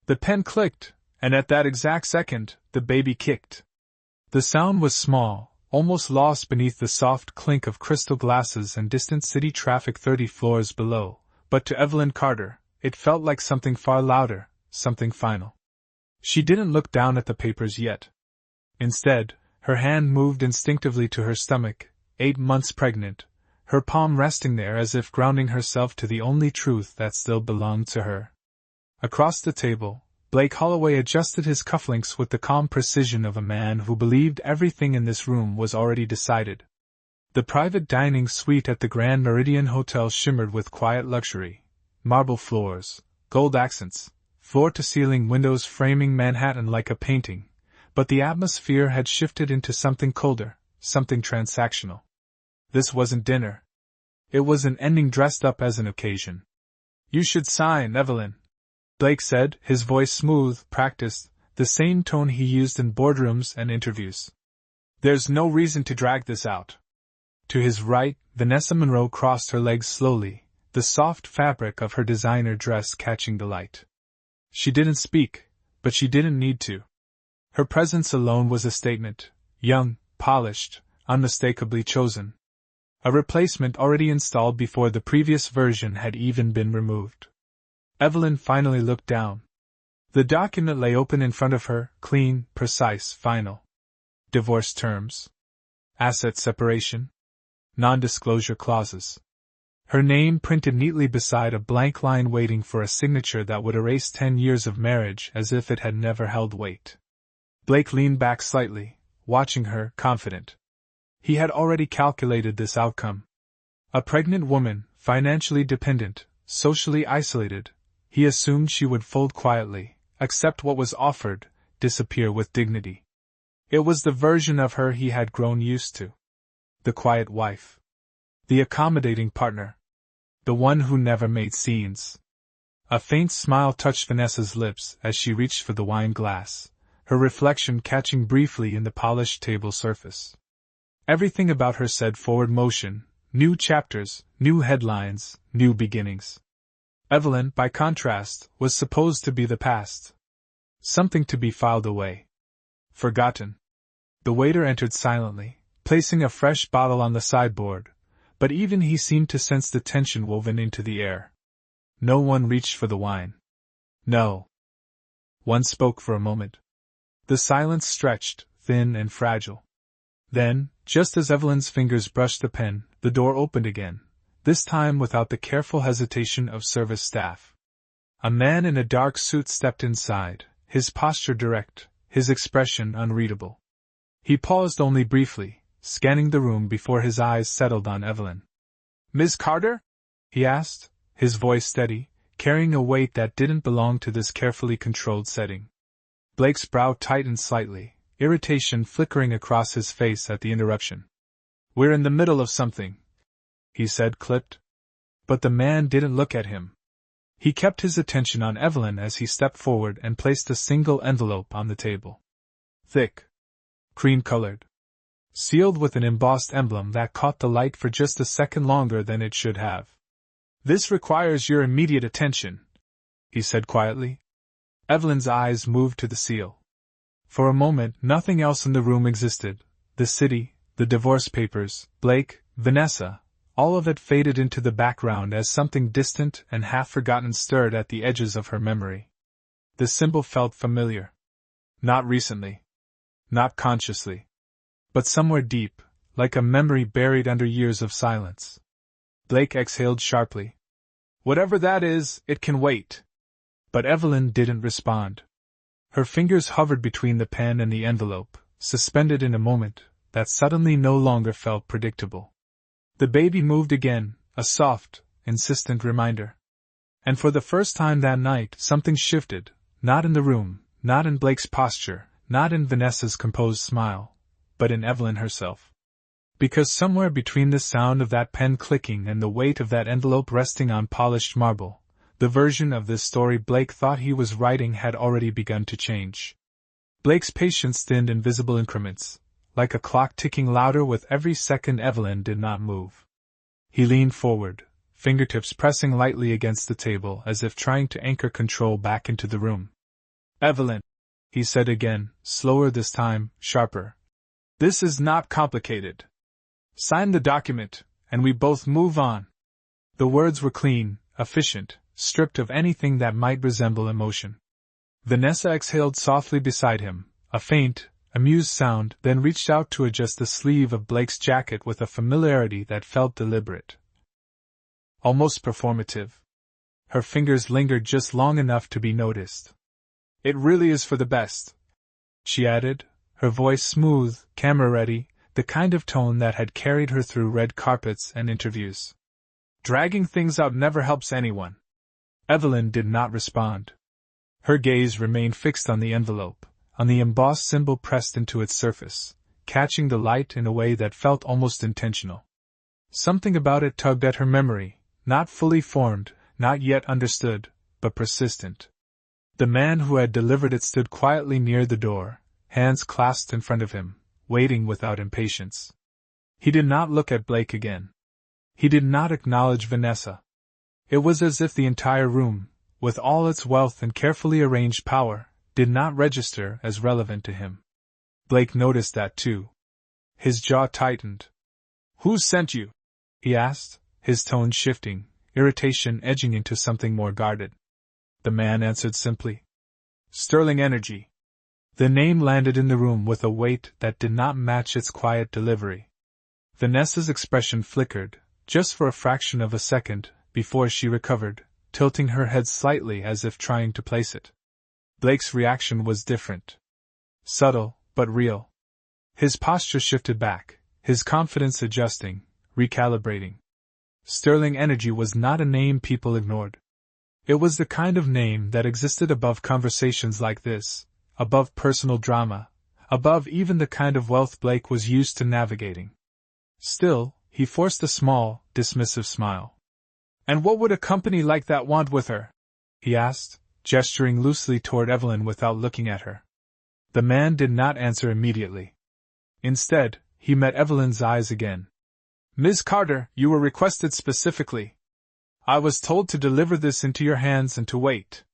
The pen clicked, and at that exact second, the baby kicked. The sound was small, almost lost beneath the soft clink of crystal glasses and distant city traffic 30 floors below, but to Evelyn Carter, it felt like something far louder, something final. She didn't look down at the papers yet. Instead, her hand moved instinctively to her stomach, 8 months pregnant, her palm resting there as if grounding herself to the only truth that still belonged to her. Across the table, Blake Holloway adjusted his cufflinks with the calm precision of a man who believed everything in this room was already decided. The private dining suite at the Grand Meridian Hotel shimmered with quiet luxury. Marble floors, gold accents, floor-to-ceiling windows framing Manhattan like a painting, but the atmosphere had shifted into something colder, something transactional. This wasn't dinner. It was an ending dressed up as an occasion. "You should sign, Evelyn," Blake said, his voice smooth, practiced, the same tone he used in boardrooms and interviews. "There's no reason to drag this out." To his right, Vanessa Monroe crossed her legs slowly, the soft fabric of her designer dress catching the light. She didn't speak, but she didn't need to. Her presence alone was a statement, young, polished, unmistakably chosen. A replacement already installed before the previous version had even been removed. Evelyn finally looked down. The document lay open in front of her, clean, precise, final. Divorce terms. Asset separation. Non-disclosure clauses. Her name printed neatly beside a blank line waiting for a signature that would erase 10 years of marriage as if it had never held weight. Blake leaned back slightly, watching her, confident. He had already calculated this outcome. A pregnant woman, financially dependent, socially isolated, he assumed she would fold quietly, accept what was offered, disappear with dignity. It was the version of her he had grown used to. The quiet wife. The accommodating partner. The one who never made scenes. A faint smile touched Vanessa's lips as she reached for the wine glass, her reflection catching briefly in the polished table surface. Everything about her said forward motion, new chapters, new headlines, new beginnings. Evelyn, by contrast, was supposed to be the past. Something to be filed away. Forgotten. The waiter entered silently, placing a fresh bottle on the sideboard, but even he seemed to sense the tension woven into the air. No one reached for the wine. No. One spoke for a moment. The silence stretched, thin and fragile. Then, just as Evelyn's fingers brushed the pen, the door opened again, this time without the careful hesitation of service staff. A man in a dark suit stepped inside, his posture direct, his expression unreadable. He paused only briefly, scanning the room before his eyes settled on Evelyn. "Miss Carter?" he asked, his voice steady, carrying a weight that didn't belong to this carefully controlled setting. Blake's brow tightened slightly, irritation flickering across his face at the interruption. "We're in the middle of something," he said, clipped. But the man didn't look at him. He kept his attention on Evelyn as he stepped forward and placed a single envelope on the table. Thick. Cream-colored. Sealed with an embossed emblem that caught the light for just a second longer than it should have. "This requires your immediate attention," he said quietly. Evelyn's eyes moved to the seal. For a moment, nothing else in the room existed. The city, the divorce papers, Blake, Vanessa, all of it faded into the background as something distant and half-forgotten stirred at the edges of her memory. The symbol felt familiar. Not recently. Not consciously. But somewhere deep, like a memory buried under years of silence. Blake exhaled sharply. "Whatever that is, it can wait." But Evelyn didn't respond. Her fingers hovered between the pen and the envelope, suspended in a moment that suddenly no longer felt predictable. The baby moved again, a soft, insistent reminder. And for the first time that night, something shifted, not in the room, not in Blake's posture, not in Vanessa's composed smile, but in Evelyn herself. Because somewhere between the sound of that pen clicking and the weight of that envelope resting on polished marble, the version of this story Blake thought he was writing had already begun to change. Blake's patience thinned in visible increments, like a clock ticking louder with every second Evelyn did not move. He leaned forward, fingertips pressing lightly against the table as if trying to anchor control back into the room. Evelyn, he said again, slower this time, sharper. This is not complicated. Sign the document, and we both move on. The words were clean, efficient, stripped of anything that might resemble emotion. Vanessa exhaled softly beside him, a faint, amused sound, then reached out to adjust the sleeve of Blake's jacket with a familiarity that felt deliberate. Almost performative. Her fingers lingered just long enough to be noticed. It really is for the best, she added, her voice smooth, camera-ready, the kind of tone that had carried her through red carpets and interviews. Dragging things out never helps anyone. Evelyn did not respond. Her gaze remained fixed on the envelope, on the embossed symbol pressed into its surface, catching the light in a way that felt almost intentional. Something about it tugged at her memory, not fully formed, not yet understood, but persistent. The man who had delivered it stood quietly near the door, hands clasped in front of him, waiting without impatience. He did not look at Blake again. He did not acknowledge Vanessa. It was as if the entire room, with all its wealth and carefully arranged power, did not register as relevant to him. Blake noticed that too. His jaw tightened. "Who sent you?" he asked, his tone shifting, irritation edging into something more guarded. The man answered simply. "Sterling Energy." The name landed in the room with a weight that did not match its quiet delivery. Vanessa's expression flickered, just for a fraction of a second, before she recovered, tilting her head slightly as if trying to place it. Blake's reaction was different. Subtle, but real. His posture shifted back, his confidence adjusting, recalibrating. Sterling Energy was not a name people ignored. It was the kind of name that existed above conversations like this, above personal drama, above even the kind of wealth Blake was used to navigating. Still, he forced a small, dismissive smile. "And what would a company like that want with her?" he asked, gesturing loosely toward Evelyn without looking at her. The man did not answer immediately. Instead, he met Evelyn's eyes again. "Ms. Carter, you were requested specifically. I was told to deliver this into your hands and to wait."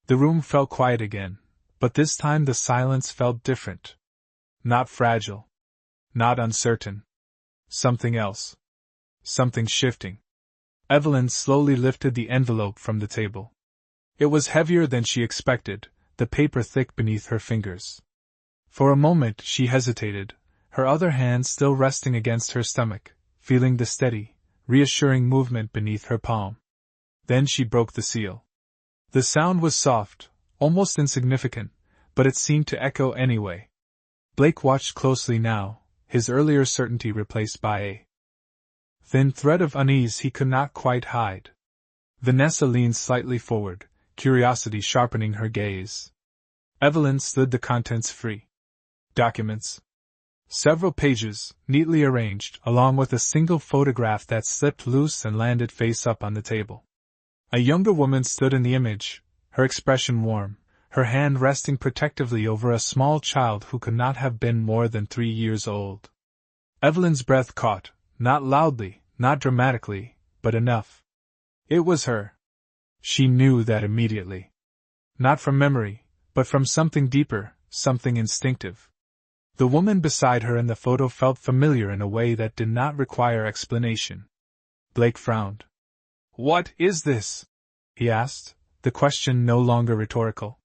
The room fell quiet again, but this time the silence felt different. Not fragile. Not uncertain. Something else. Something shifting. Evelyn slowly lifted the envelope from the table. It was heavier than she expected, the paper thick beneath her fingers. For a moment she hesitated, her other hand still resting against her stomach, feeling the steady, reassuring movement beneath her palm. Then she broke the seal. The sound was soft, almost insignificant, but it seemed to echo anyway. Blake watched closely now, his earlier certainty replaced by a thin thread of unease he could not quite hide. Vanessa leaned slightly forward, curiosity sharpening her gaze. Evelyn slid the contents free. Documents. Several pages, neatly arranged, along with a single photograph that slipped loose and landed face up on the table. A younger woman stood in the image, her expression warm, her hand resting protectively over a small child who could not have been more than 3 years old. Evelyn's breath caught, not loudly, not dramatically, but enough. It was her. She knew that immediately. Not from memory, but from something deeper, something instinctive. The woman beside her in the photo felt familiar in a way that did not require explanation. Blake frowned. "What is this?" he asked, the question no longer rhetorical.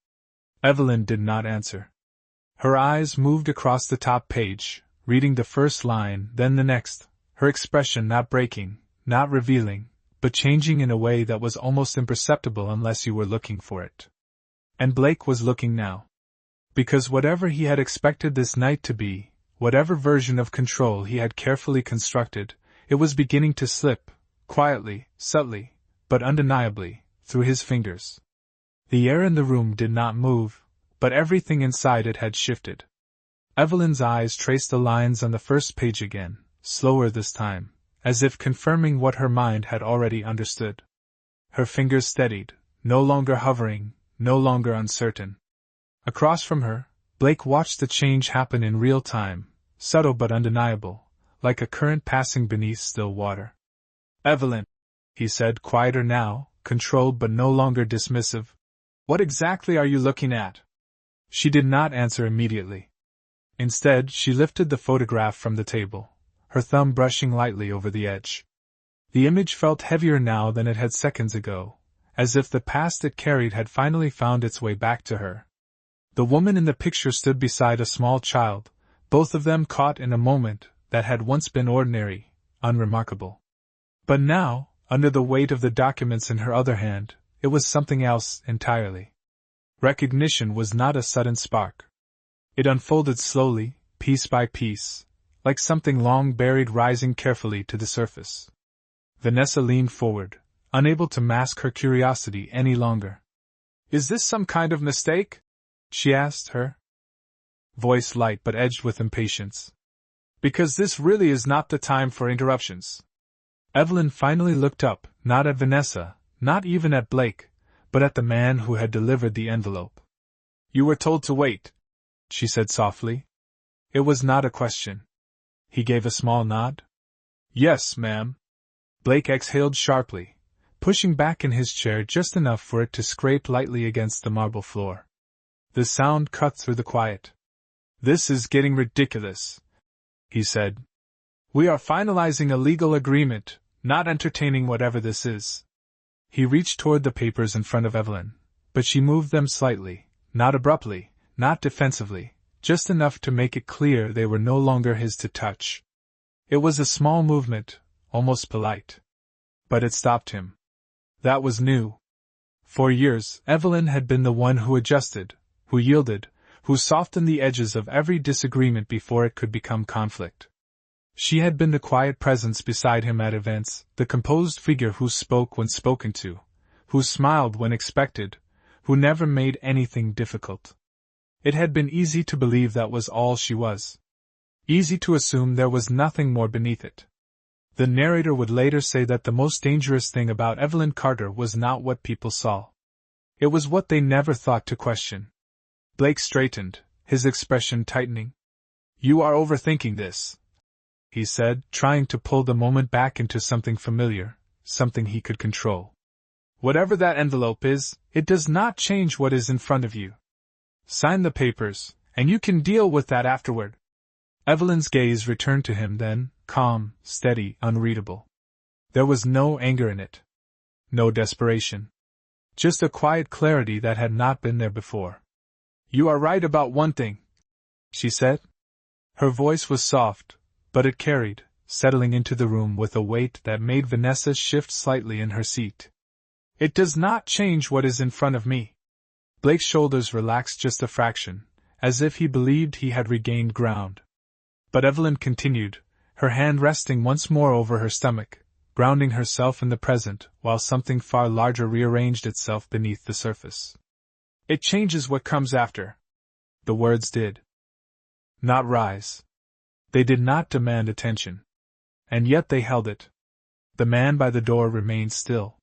Evelyn did not answer. Her eyes moved across the top page, reading the first line, then the next, her expression not breaking, not revealing, but changing in a way that was almost imperceptible unless you were looking for it. And Blake was looking now. Because whatever he had expected this night to be, whatever version of control he had carefully constructed, it was beginning to slip, quietly, subtly, but undeniably, through his fingers. The air in the room did not move, but everything inside it had shifted. Evelyn's eyes traced the lines on the first page again, slower this time, as if confirming what her mind had already understood. Her fingers steadied, no longer hovering, no longer uncertain. Across from her, Blake watched the change happen in real time, subtle but undeniable, like a current passing beneath still water. "Evelyn," he said, quieter now, controlled but no longer dismissive, "what exactly are you looking at?" She did not answer immediately. Instead, she lifted the photograph from the table, her thumb brushing lightly over the edge. The image felt heavier now than it had seconds ago, as if the past it carried had finally found its way back to her. The woman in the picture stood beside a small child, both of them caught in a moment that had once been ordinary, unremarkable. But now, under the weight of the documents in her other hand, it was something else entirely. Recognition was not a sudden spark. It unfolded slowly, piece by piece, like something long buried rising carefully to the surface. Vanessa leaned forward, unable to mask her curiosity any longer. "Is this some kind of mistake?" she asked, her voice light but edged with impatience. "Because this really is not the time for interruptions." Evelyn finally looked up, not at Vanessa, not even at Blake, but at the man who had delivered the envelope. "You were told to wait," she said softly. It was not a question. He gave a small nod. "Yes, ma'am." Blake exhaled sharply, pushing back in his chair just enough for it to scrape lightly against the marble floor. The sound cut through the quiet. "This is getting ridiculous," he said. "We are finalizing a legal agreement, not entertaining whatever this is." He reached toward the papers in front of Evelyn, but she moved them slightly, not abruptly, not defensively, just enough to make it clear they were no longer his to touch. It was a small movement, almost polite. But it stopped him. That was new. For years, Evelyn had been the one who adjusted, who yielded, who softened the edges of every disagreement before it could become conflict. She had been the quiet presence beside him at events, the composed figure who spoke when spoken to, who smiled when expected, who never made anything difficult. It had been easy to believe that was all she was. Easy to assume there was nothing more beneath it. The narrator would later say that the most dangerous thing about Evelyn Carter was not what people saw. It was what they never thought to question. Blake straightened, his expression tightening. "You are overthinking this," he said, trying to pull the moment back into something familiar, something he could control. "Whatever that envelope is, it does not change what is in front of you. Sign the papers, and you can deal with that afterward." Evelyn's gaze returned to him then, calm, steady, unreadable. There was no anger in it. No desperation. Just a quiet clarity that had not been there before. "You are right about one thing," she said. Her voice was soft, but it carried, settling into the room with a weight that made Vanessa shift slightly in her seat. "It does not change what is in front of me." Blake's shoulders relaxed just a fraction, as if he believed he had regained ground. But Evelyn continued, her hand resting once more over her stomach, grounding herself in the present, while something far larger rearranged itself beneath the surface. "It changes what comes after." The words did not rise. They did not demand attention. And yet they held it. The man by the door remained still.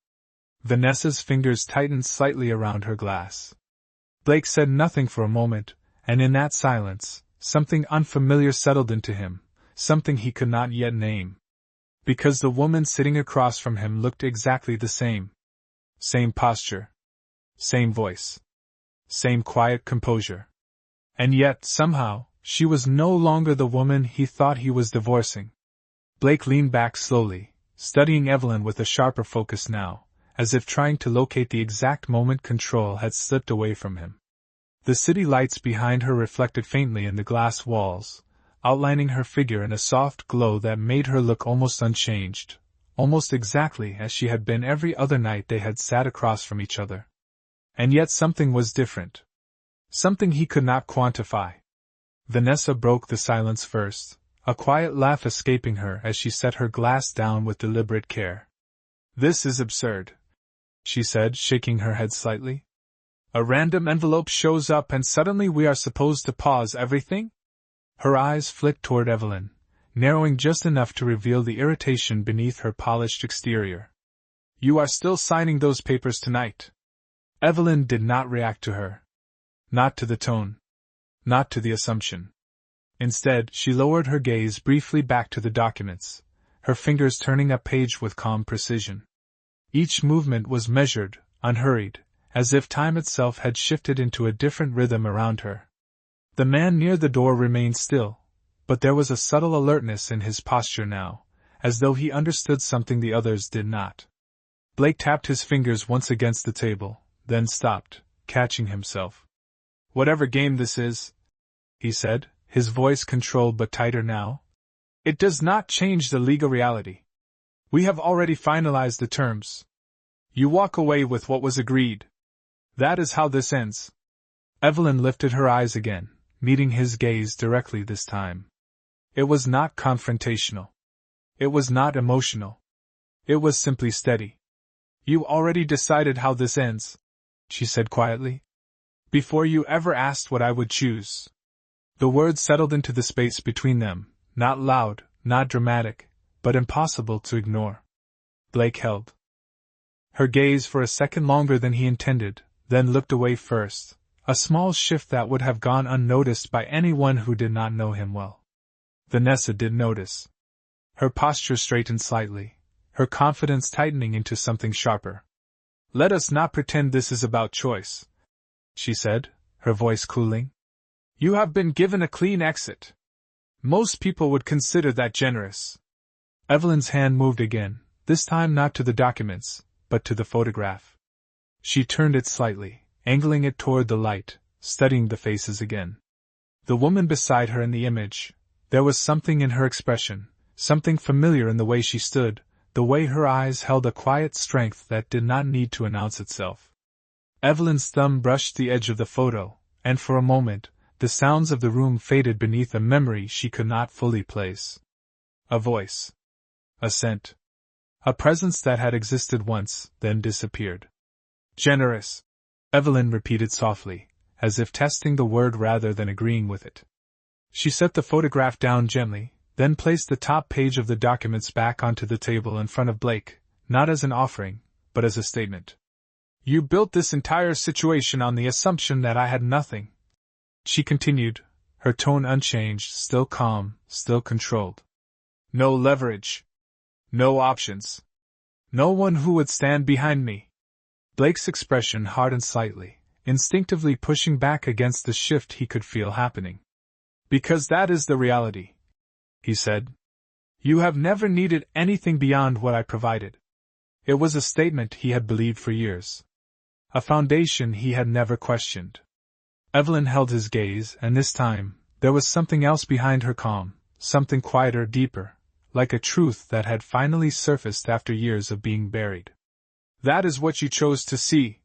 Vanessa's fingers tightened slightly around her glass. Blake said nothing for a moment, and in that silence, something unfamiliar settled into him, something he could not yet name. Because the woman sitting across from him looked exactly the same. Same posture. Same voice. Same quiet composure. And yet, somehow, she was no longer the woman he thought he was divorcing. Blake leaned back slowly, studying Evelyn with a sharper focus now, as if trying to locate the exact moment control had slipped away from him. The city lights behind her reflected faintly in the glass walls, outlining her figure in a soft glow that made her look almost unchanged, almost exactly as she had been every other night they had sat across from each other. And yet something was different. Something he could not quantify. Vanessa broke the silence first, a quiet laugh escaping her as she set her glass down with deliberate care. "This is absurd," she said, shaking her head slightly. "A random envelope shows up and suddenly we are supposed to pause everything?" Her eyes flicked toward Evelyn, narrowing just enough to reveal the irritation beneath her polished exterior. "You are still signing those papers tonight." Evelyn did not react to her. Not to the tone. Not to the assumption. Instead, she lowered her gaze briefly back to the documents, her fingers turning a page with calm precision. Each movement was measured, unhurried, as if time itself had shifted into a different rhythm around her. The man near the door remained still, but there was a subtle alertness in his posture now, as though he understood something the others did not. Blake tapped his fingers once against the table, then stopped, catching himself. "Whatever game this is," he said, his voice controlled but tighter now, "it does not change the legal reality. We have already finalized the terms. You walk away with what was agreed. That is how this ends." Evelyn lifted her eyes again, meeting his gaze directly this time. It was not confrontational. It was not emotional. It was simply steady. "You already decided how this ends," she said quietly, "before you ever asked what I would choose." The words settled into the space between them, not loud, not dramatic, but impossible to ignore. Blake held her gaze for a second longer than he intended, then looked away first, a small shift that would have gone unnoticed by anyone who did not know him well. Vanessa did notice. Her posture straightened slightly, her confidence tightening into something sharper. "Let us not pretend this is about choice," she said, her voice cooling. "You have been given a clean exit. Most people would consider that generous." Evelyn's hand moved again, this time not to the documents, but to the photograph. She turned it slightly, angling it toward the light, studying the faces again. The woman beside her in the image, there was something in her expression, something familiar in the way she stood, the way her eyes held a quiet strength that did not need to announce itself. Evelyn's thumb brushed the edge of the photo, and for a moment, the sounds of the room faded beneath a memory she could not fully place. A voice. A scent. A presence that had existed once, then disappeared. "Generous," Evelyn repeated softly, as if testing the word rather than agreeing with it. She set the photograph down gently, then placed the top page of the documents back onto the table in front of Blake, not as an offering, but as a statement. "You built this entire situation on the assumption that I had nothing," she continued, her tone unchanged, still calm, still controlled. "No leverage. No options. No one who would stand behind me." Blake's expression hardened slightly, instinctively pushing back against the shift he could feel happening. "Because that is the reality," he said. "You have never needed anything beyond what I provided." It was a statement he had believed for years. A foundation he had never questioned. Evelyn held his gaze, and this time, there was something else behind her calm, something quieter, deeper, like a truth that had finally surfaced after years of being buried. "That is what you chose to see,"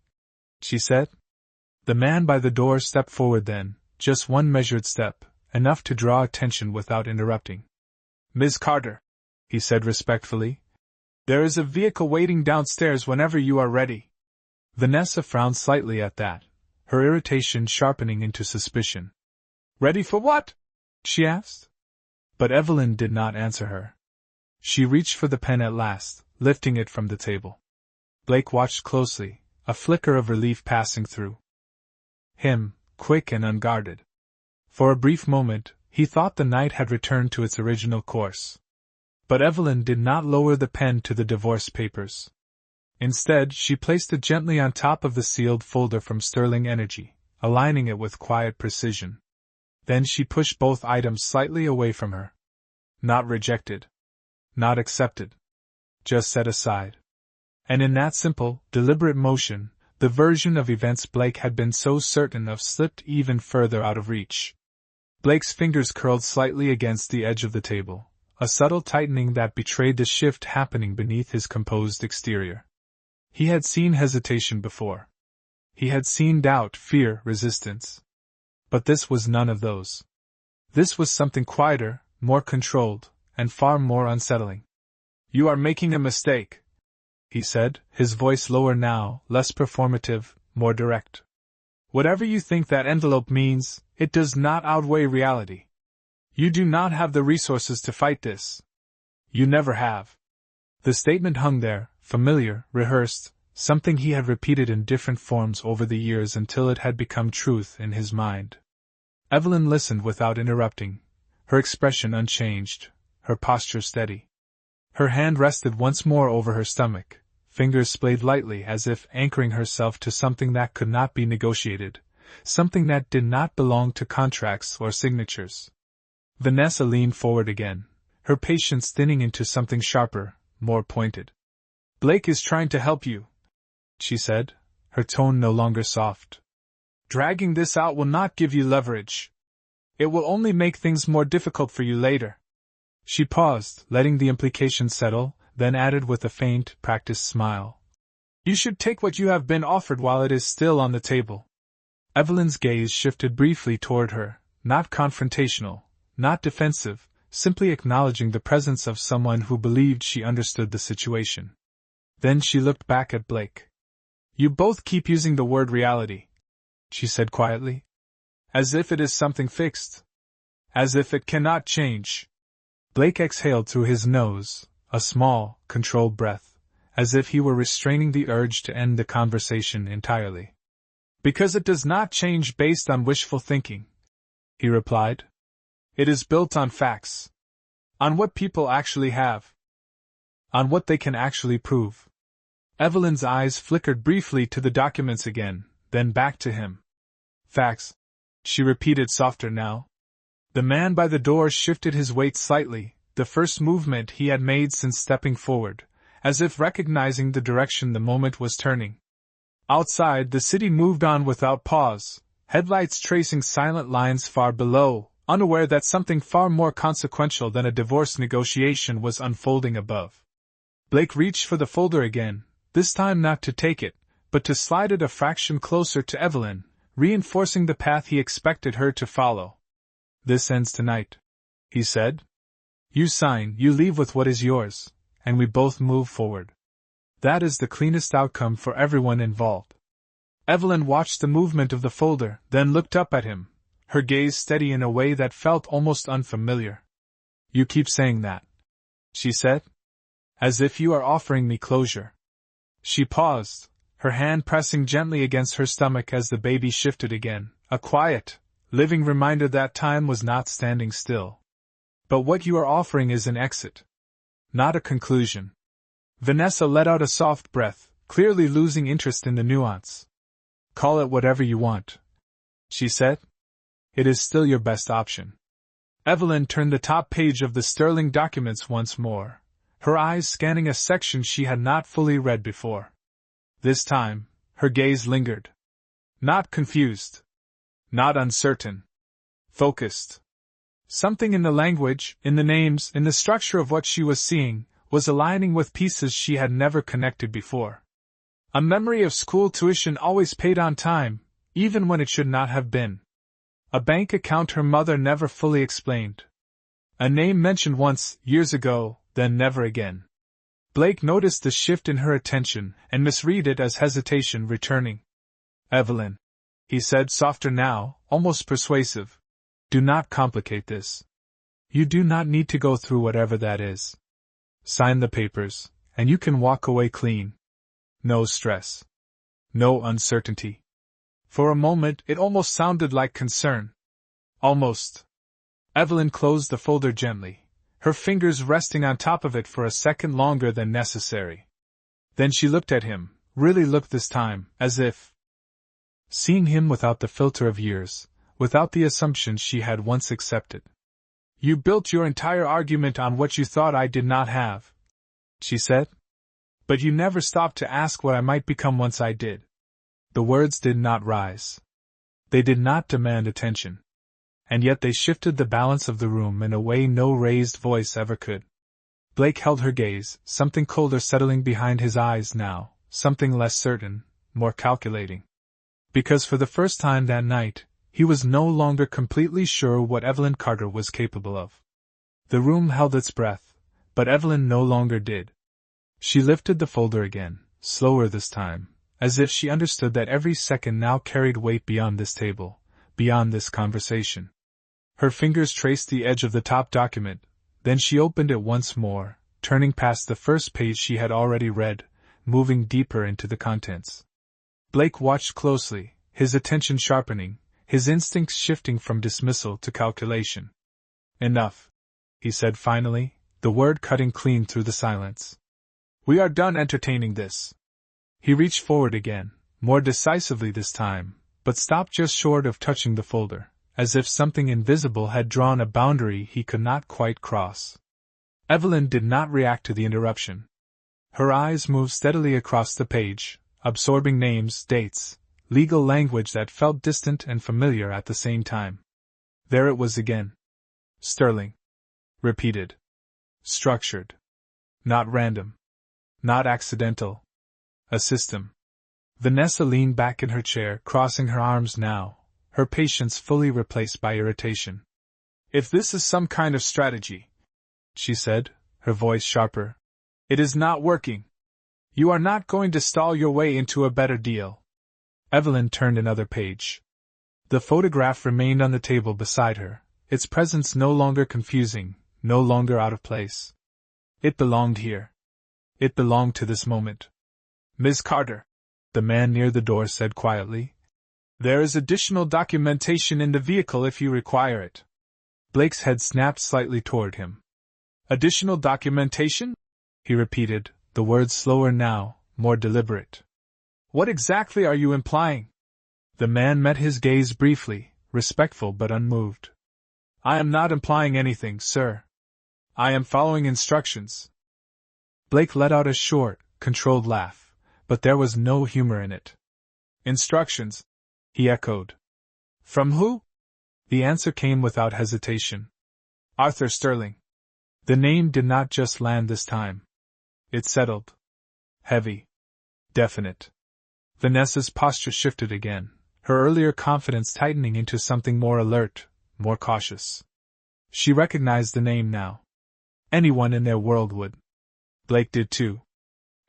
she said. The man by the door stepped forward then, just one measured step, enough to draw attention without interrupting. "Ms. Carter," he said respectfully, "there is a vehicle waiting downstairs whenever you are ready." Vanessa frowned slightly at that, her irritation sharpening into suspicion. "Ready for what?" she asked. But Evelyn did not answer her. She reached for the pen at last, lifting it from the table. Blake watched closely, a flicker of relief passing through him, quick and unguarded. For a brief moment, he thought the night had returned to its original course. But Evelyn did not lower the pen to the divorce papers. Instead, she placed it gently on top of the sealed folder from Sterling Energy, aligning it with quiet precision. Then she pushed both items slightly away from her. Not rejected. Not accepted. Just set aside. And in that simple, deliberate motion, the version of events Blake had been so certain of slipped even further out of reach. Blake's fingers curled slightly against the edge of the table, a subtle tightening that betrayed the shift happening beneath his composed exterior. He had seen hesitation before. He had seen doubt, fear, resistance. But this was none of those. This was something quieter, more controlled, and far more unsettling. "You are making a mistake," he said, his voice lower now, less performative, more direct. "Whatever you think that envelope means, it does not outweigh reality. You do not have the resources to fight this. You never have." The statement hung there, familiar, rehearsed, something he had repeated in different forms over the years until it had become truth in his mind. Evelyn listened without interrupting, her expression unchanged, her posture steady. Her hand rested once more over her stomach, fingers splayed lightly as if anchoring herself to something that could not be negotiated, something that did not belong to contracts or signatures. Vanessa leaned forward again, her patience thinning into something sharper, more pointed. "Blake is trying to help you," she said, her tone no longer soft. "Dragging this out will not give you leverage. It will only make things more difficult for you later." She paused, letting the implication settle, then added with a faint, practiced smile. "You should take what you have been offered while it is still on the table." Evelyn's gaze shifted briefly toward her, not confrontational, not defensive, simply acknowledging the presence of someone who believed she understood the situation. Then she looked back at Blake. "You both keep using the word reality," she said quietly. "As if it is something fixed. As if it cannot change." Blake exhaled through his nose, a small, controlled breath, as if he were restraining the urge to end the conversation entirely. "Because it does not change based on wishful thinking," he replied. "It is built on facts. On what people actually have. On what they can actually prove." Evelyn's eyes flickered briefly to the documents again, then back to him. "Facts," she repeated softer now. The man by the door shifted his weight slightly, the first movement he had made since stepping forward, as if recognizing the direction the moment was turning. Outside, the city moved on without pause, headlights tracing silent lines far below, unaware that something far more consequential than a divorce negotiation was unfolding above. Blake reached for the folder again, this time not to take it, but to slide it a fraction closer to Evelyn, reinforcing the path he expected her to follow. "This ends tonight," he said. "You sign, you leave with what is yours, and we both move forward. That is the cleanest outcome for everyone involved." Evelyn watched the movement of the folder, then looked up at him, her gaze steady in a way that felt almost unfamiliar. "You keep saying that," she said. "As if you are offering me closure." She paused, her hand pressing gently against her stomach as the baby shifted again, a quiet, living reminder that time was not standing still. "But what you are offering is an exit, not a conclusion." Vanessa let out a soft breath, clearly losing interest in the nuance. "Call it whatever you want," she said. "It is still your best option." Evelyn turned the top page of the sterling documents once more, her eyes scanning a section she had not fully read before. This time, her gaze lingered. Not confused. Not uncertain. Focused. Something in the language, in the names, in the structure of what she was seeing, was aligning with pieces she had never connected before. A memory of school tuition always paid on time, even when it should not have been. A bank account her mother never fully explained. A name mentioned once, years ago, then never again. Blake noticed the shift in her attention and misread it as hesitation returning. "Evelyn," he said, softer now, almost persuasive, "do not complicate this. You do not need to go through whatever that is. Sign the papers, and you can walk away clean. No stress. No uncertainty." For a moment it almost sounded like concern. Almost. Evelyn closed the folder gently, her fingers resting on top of it for a second longer than necessary. Then she looked at him, really looked this time, as if seeing him without the filter of years, without the assumptions she had once accepted. "You built your entire argument on what you thought I did not have," she said. "But you never stopped to ask what I might become once I did." The words did not rise. They did not demand attention. And yet they shifted the balance of the room in a way no raised voice ever could. Blake held her gaze, something colder settling behind his eyes now, something less certain, more calculating. Because for the first time that night, he was no longer completely sure what Evelyn Carter was capable of. The room held its breath, but Evelyn no longer did. She lifted the folder again, slower this time, as if she understood that every second now carried weight beyond this table, beyond this conversation. Her fingers traced the edge of the top document, then she opened it once more, turning past the first page she had already read, moving deeper into the contents. Blake watched closely, his attention sharpening, his instincts shifting from dismissal to calculation. "Enough," he said finally, the word cutting clean through the silence. We are done entertaining this. He reached forward again, more decisively this time, but stopped just short of touching the folder, as if something invisible had drawn a boundary he could not quite cross. Evelyn did not react to the interruption. Her eyes moved steadily across the page, absorbing names, dates, legal language that felt distant and familiar at the same time. There it was again. Sterling. Repeated. Structured. Not random. Not accidental. A system. Vanessa leaned back in her chair, crossing her arms now, her patience fully replaced by irritation. If this is some kind of strategy, she said, her voice sharper, it is not working. You are not going to stall your way into a better deal. Evelyn turned another page. The photograph remained on the table beside her, its presence no longer confusing, no longer out of place. It belonged here. It belonged to this moment. Ms. Carter, the man near the door said quietly. There is additional documentation in the vehicle if you require it. Blake's head snapped slightly toward him. Additional documentation? He repeated, the words slower now, more deliberate. What exactly are you implying? The man met his gaze briefly, respectful but unmoved. I am not implying anything, sir. I am following instructions. Blake let out a short, controlled laugh, but there was no humor in it. Instructions? He echoed. From who? The answer came without hesitation. Arthur Sterling. The name did not just land this time. It settled. Heavy. Definite. Vanessa's posture shifted again, her earlier confidence tightening into something more alert, more cautious. She recognized the name now. Anyone in their world would. Blake did too.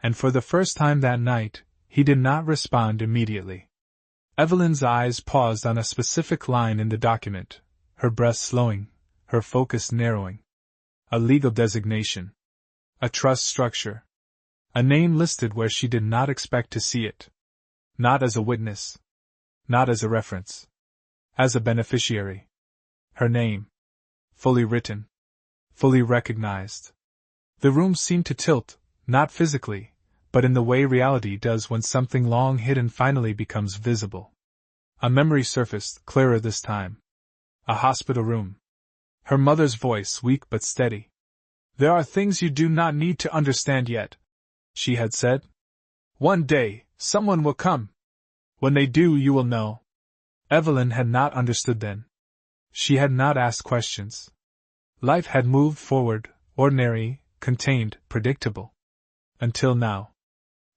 And for the first time that night, he did not respond immediately. Evelyn's eyes paused on a specific line in the document, her breath slowing, her focus narrowing. A legal designation. A trust structure. A name listed where she did not expect to see it. Not as a witness. Not as a reference. As a beneficiary. Her name. Fully written. Fully recognized. The room seemed to tilt, not physically, but in the way reality does when something long hidden finally becomes visible. A memory surfaced, clearer this time. A hospital room. Her mother's voice weak but steady. There are things you do not need to understand yet, she had said. One day, someone will come. When they do, you will know. Evelyn had not understood then. She had not asked questions. Life had moved forward, ordinary, contained, predictable. Until now.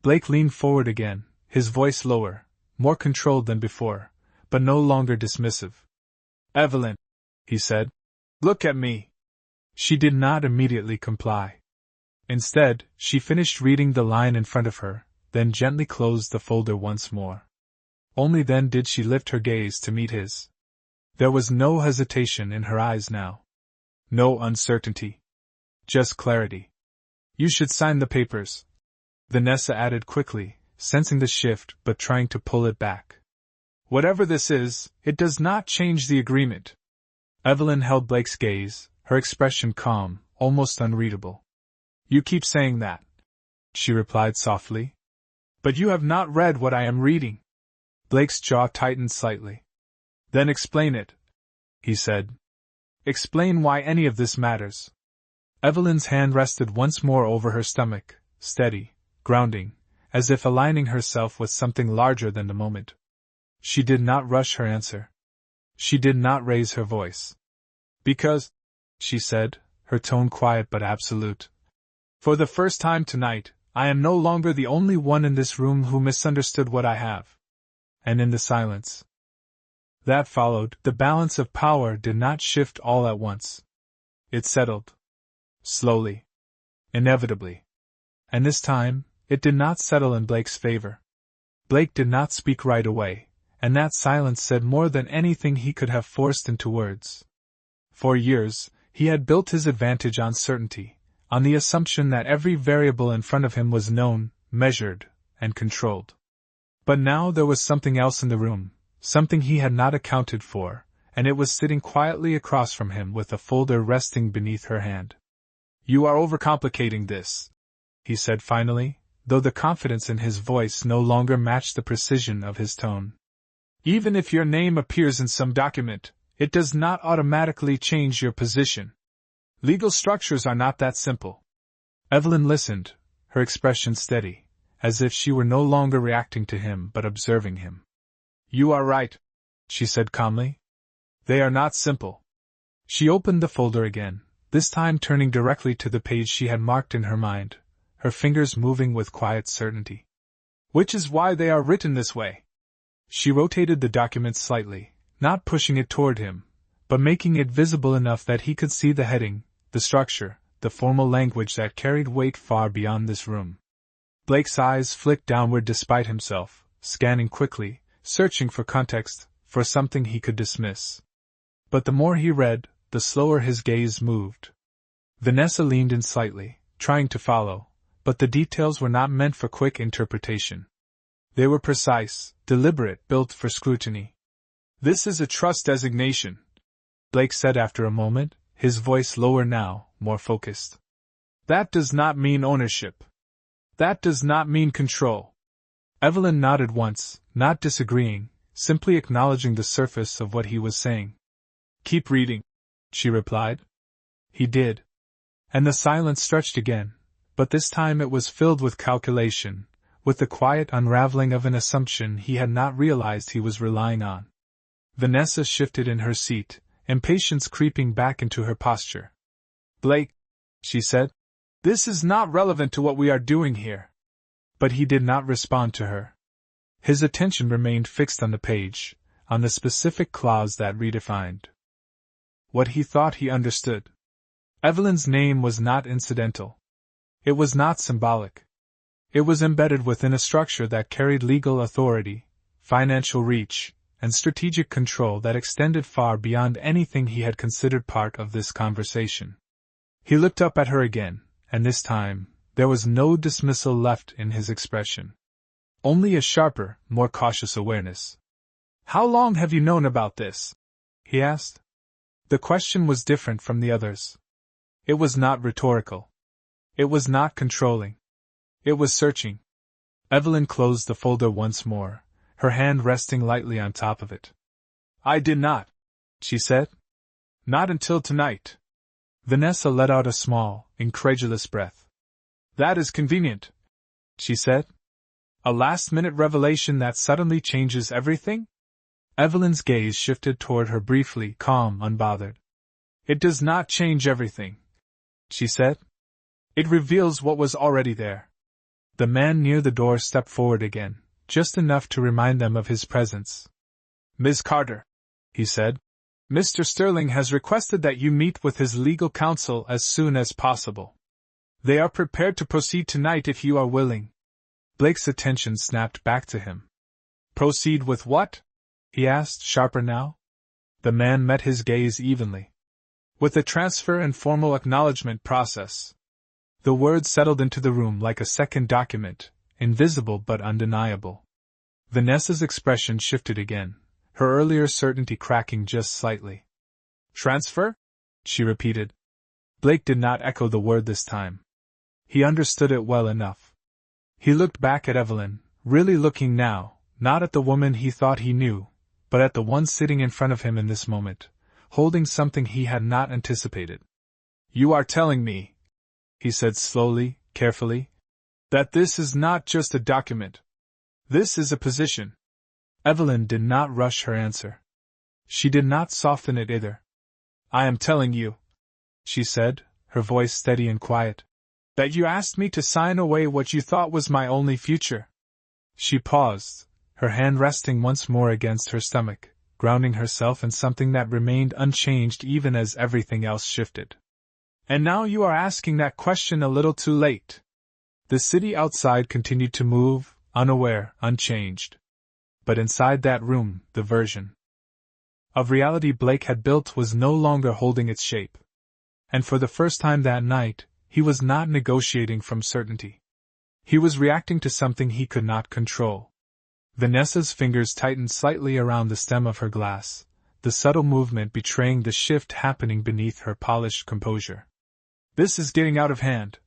Blake leaned forward again, his voice lower, more controlled than before, but no longer dismissive. Evelyn, he said, look at me. She did not immediately comply. Instead, she finished reading the line in front of her, then gently closed the folder once more. Only then did she lift her gaze to meet his. There was no hesitation in her eyes now. No uncertainty. Just clarity. You should sign the papers, Vanessa added quickly, sensing the shift but trying to pull it back. Whatever this is, it does not change the agreement. Evelyn held Blake's gaze, her expression calm, almost unreadable. You keep saying that, she replied softly. But you have not read what I am reading. Blake's jaw tightened slightly. Then explain it, he said. Explain why any of this matters. Evelyn's hand rested once more over her stomach, steady, grounding, as if aligning herself with something larger than the moment. She did not rush her answer. She did not raise her voice. Because, she said, her tone quiet but absolute. For the first time tonight, I am no longer the only one in this room who misunderstood what I have. And in the silence that followed, the balance of power did not shift all at once. It settled. Slowly. Inevitably. And this time, it did not settle in Blake's favor. Blake did not speak right away, and that silence said more than anything he could have forced into words. For years, he had built his advantage on certainty, on the assumption that every variable in front of him was known, measured, and controlled. But now there was something else in the room, something he had not accounted for, and it was sitting quietly across from him with a folder resting beneath her hand. You are overcomplicating this, he said finally, though the confidence in his voice no longer matched the precision of his tone. Even if your name appears in some document, it does not automatically change your position. Legal structures are not that simple. Evelyn listened, her expression steady, as if she were no longer reacting to him but observing him. You are right, she said calmly. They are not simple. She opened the folder again, this time turning directly to the page she had marked in her mind, her fingers moving with quiet certainty. Which is why they are written this way. She rotated the document slightly, not pushing it toward him, but making it visible enough that he could see the heading, the structure, the formal language that carried weight far beyond this room. Blake's eyes flicked downward despite himself, scanning quickly, searching for context, for something he could dismiss. But the more he read, the slower his gaze moved. Vanessa leaned in slightly, trying to follow, but the details were not meant for quick interpretation. They were precise, deliberate, built for scrutiny. This is a trust designation, Blake said after a moment, his voice lower now, more focused. That does not mean ownership. That does not mean control. Evelyn nodded once, not disagreeing, simply acknowledging the surface of what he was saying. Keep reading, she replied. He did. And the silence stretched again, but this time it was filled with calculation, with the quiet unraveling of an assumption he had not realized he was relying on. Vanessa shifted in her seat, impatience creeping back into her posture. Blake, she said, this is not relevant to what we are doing here. But he did not respond to her. His attention remained fixed on the page, on the specific clause that redefined what he thought he understood. Evelyn's name was not incidental. It was not symbolic. It was embedded within a structure that carried legal authority, financial reach, and strategic control that extended far beyond anything he had considered part of this conversation. He looked up at her again, and this time, there was no dismissal left in his expression. Only a sharper, more cautious awareness. How long have you known about this? He asked. The question was different from the others. It was not rhetorical. It was not controlling. It was searching. Evelyn closed the folder once more, her hand resting lightly on top of it. I did not, she said. Not until tonight. Vanessa let out a small, incredulous breath. That is convenient, she said. A last-minute revelation that suddenly changes everything? Evelyn's gaze shifted toward her briefly, calm, unbothered. It does not change everything, she said. It reveals what was already there. The man near the door stepped forward again, just enough to remind them of his presence. Ms. Carter, he said, Mr. Sterling has requested that you meet with his legal counsel as soon as possible. They are prepared to proceed tonight if you are willing. Blake's attention snapped back to him. Proceed with what? He asked, sharper now. The man met his gaze evenly. With the transfer and formal acknowledgement process. The words settled into the room like a second document, invisible but undeniable. Vanessa's expression shifted again, her earlier certainty cracking just slightly. Transfer? She repeated. Blake did not echo the word this time. He understood it well enough. He looked back at Evelyn, really looking now, not at the woman he thought he knew, but at the one sitting in front of him in this moment, holding something he had not anticipated. You are telling me, he said slowly, carefully, that this is not just a document. This is a position. Evelyn did not rush her answer. She did not soften it either. I am telling you, she said, her voice steady and quiet, that you asked me to sign away what you thought was my only future. She paused, her hand resting once more against her stomach, grounding herself in something that remained unchanged even as everything else shifted. And now you are asking that question a little too late. The city outside continued to move, unaware, unchanged. But inside that room, the version of reality Blake had built was no longer holding its shape. And for the first time that night, he was not negotiating from certainty. He was reacting to something he could not control. Vanessa's fingers tightened slightly around the stem of her glass, the subtle movement betraying the shift happening beneath her polished composure. This is getting out of hand,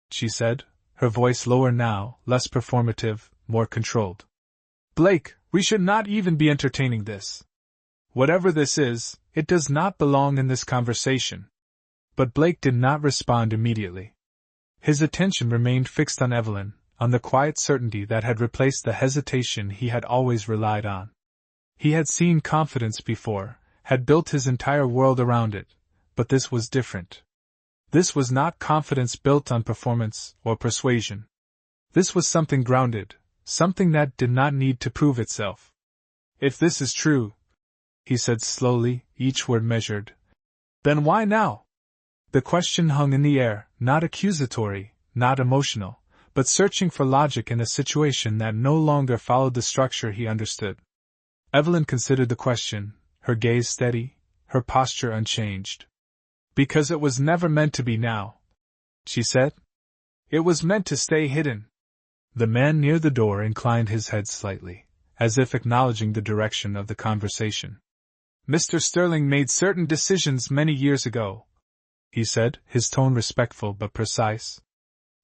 she said, her voice lower now, less performative, more controlled. "Blake, we should not even be entertaining this. Whatever this is, it does not belong in this conversation." But Blake did not respond immediately. His attention remained fixed on Evelyn, on the quiet certainty that had replaced the hesitation he had always relied on. He had seen confidence before, had built his entire world around it, but this was different. This was not confidence built on performance or persuasion. This was something grounded, something that did not need to prove itself. "If this is true," he said slowly, each word measured, "then why now?" The question hung in the air, not accusatory, not emotional, but searching for logic in a situation that no longer followed the structure he understood. Evelyn considered the question, her gaze steady, her posture unchanged. "Because it was never meant to be now," she said. "It was meant to stay hidden." The man near the door inclined his head slightly, as if acknowledging the direction of the conversation. "Mr. Sterling made certain decisions many years ago," he said, his tone respectful but precise.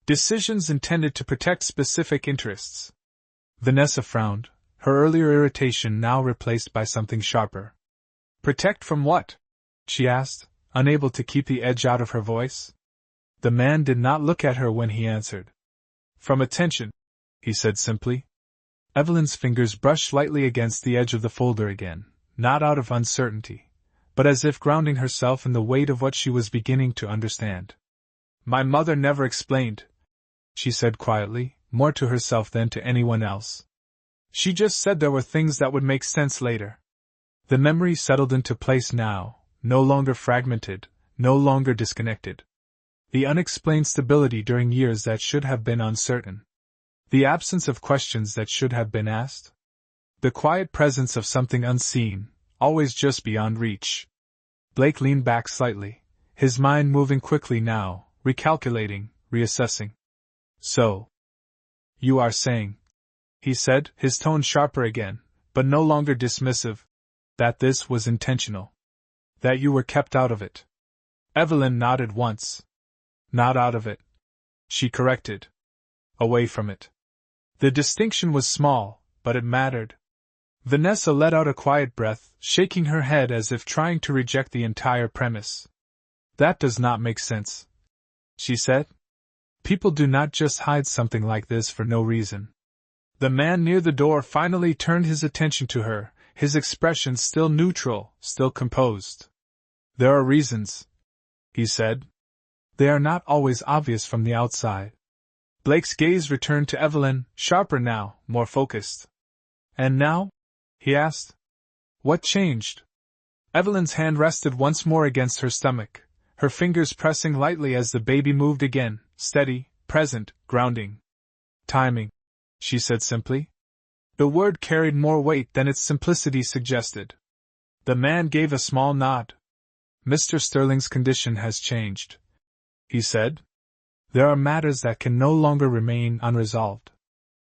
"Decisions intended to protect specific interests." Vanessa frowned, her earlier irritation now replaced by something sharper. "Protect from what?" she asked, unable to keep the edge out of her voice. The man did not look at her when he answered. "From attention," he said simply. Evelyn's fingers brushed lightly against the edge of the folder again, not out of uncertainty, but as if grounding herself in the weight of what she was beginning to understand. "My mother never explained," she said quietly, more to herself than to anyone else. "She just said there were things that would make sense later." The memory settled into place now, no longer fragmented, no longer disconnected. The unexplained stability during years that should have been uncertain. The absence of questions that should have been asked. The quiet presence of something unseen, always just beyond reach. Blake leaned back slightly, his mind moving quickly now, recalculating, reassessing. "So, you are saying," he said, his tone sharper again, but no longer dismissive, "that this was intentional? That you were kept out of it?" Evelyn nodded once. "Not out of it," she corrected. "Away from it." The distinction was small, but it mattered. Vanessa let out a quiet breath, shaking her head as if trying to reject the entire premise. "That does not make sense," she said. "People do not just hide something like this for no reason." The man near the door finally turned his attention to her, his expression still neutral, still composed. "There are reasons," he said. "They are not always obvious from the outside." Blake's gaze returned to Evelyn, sharper now, more focused. "And now?" he asked. "What changed?" Evelyn's hand rested once more against her stomach, her fingers pressing lightly as the baby moved again, steady, present, grounding. "Timing," she said simply. The word carried more weight than its simplicity suggested. The man gave a small nod. "Mr. Sterling's condition has changed," he said. "There are matters that can no longer remain unresolved."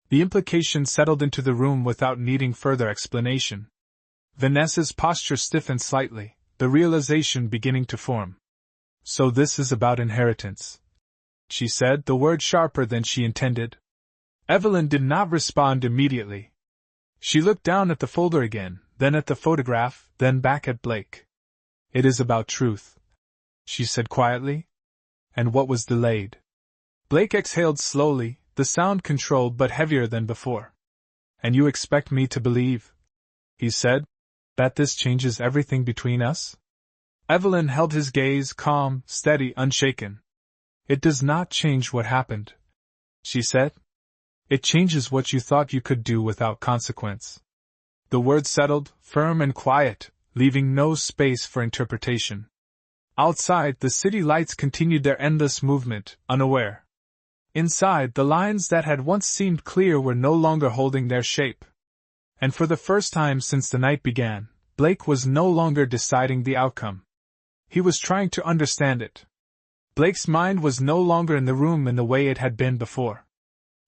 The implication settled into the room without needing further explanation. Vanessa's posture stiffened slightly, the realization beginning to form. "So this is about inheritance," she said, the word sharper than she intended. Evelyn did not respond immediately. She looked down at the folder again, then at the photograph, then back at Blake. "It is about truth," she said quietly. "And what was delayed?" Blake exhaled slowly, the sound controlled but heavier than before. "And you expect me to believe," he said, "that this changes everything between us?" Evelyn held his gaze, calm, steady, unshaken. "It does not change what happened," she said. "It changes what you thought you could do without consequence." The words settled, firm and quiet, leaving no space for interpretation. Outside, the city lights continued their endless movement, unaware. Inside, the lines that had once seemed clear were no longer holding their shape. And for the first time since the night began, Blake was no longer deciding the outcome. He was trying to understand it. Blake's mind was no longer in the room in the way it had been before.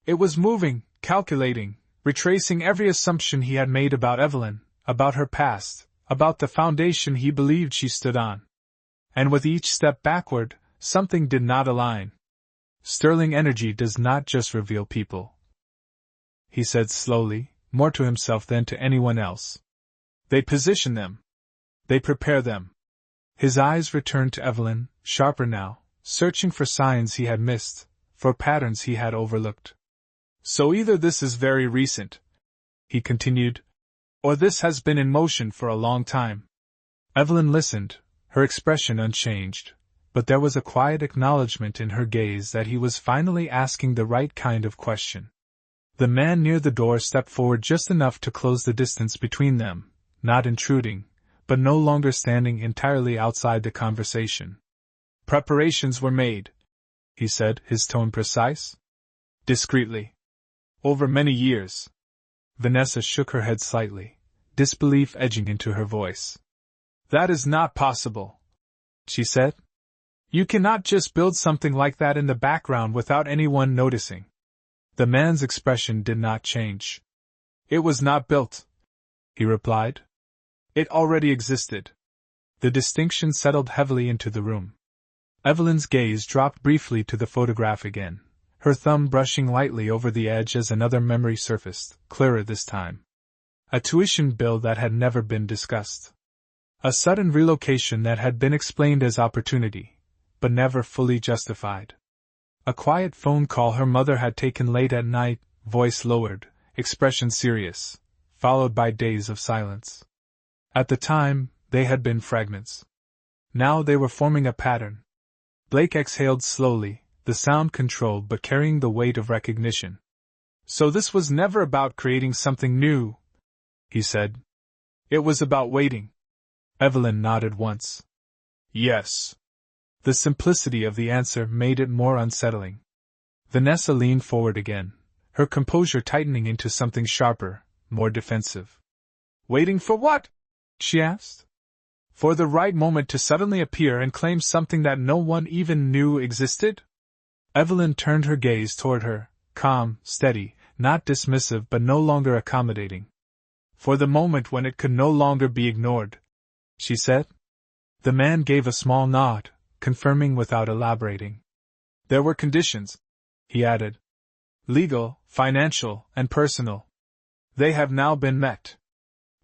It was moving, calculating, retracing every assumption he had made about Evelyn, about her past, about the foundation he believed she stood on. And with each step backward, something did not align. Sterling energy does not just reveal people, he said slowly, more to himself than to anyone else. They position them. They prepare them. His eyes returned to Evelyn, sharper now, searching for signs he had missed, for patterns he had overlooked. So either this is very recent, he continued, or this has been in motion for a long time. Evelyn listened, her expression unchanged, but there was a quiet acknowledgement in her gaze that he was finally asking the right kind of question. The man near the door stepped forward just enough to close the distance between them, not intruding, but no longer standing entirely outside the conversation. Preparations were made, he said, his tone precise. Discreetly. Over many years. Vanessa shook her head slightly, disbelief edging into her voice. That is not possible, she said. You cannot just build something like that in the background without anyone noticing. The man's expression did not change. It was not built, he replied. It already existed. The distinction settled heavily into the room. Evelyn's gaze dropped briefly to the photograph again, her thumb brushing lightly over the edge as another memory surfaced, clearer this time. A tuition bill that had never been discussed. A sudden relocation that had been explained as opportunity, but never fully justified. A quiet phone call her mother had taken late at night, voice lowered, expression serious, followed by days of silence. At the time, they had been fragments. Now they were forming a pattern. Blake exhaled slowly, the sound controlled but carrying the weight of recognition. So this was never about creating something new, he said. It was about waiting. Evelyn nodded once. Yes. The simplicity of the answer made it more unsettling. Vanessa leaned forward again, her composure tightening into something sharper, more defensive. Waiting for what? She asked. For the right moment to suddenly appear and claim something that no one even knew existed? Evelyn turned her gaze toward her, calm, steady, not dismissive but no longer accommodating. For the moment when it could no longer be ignored, she said. The man gave a small nod, confirming without elaborating. There were conditions, he added. Legal, financial, and personal. They have now been met.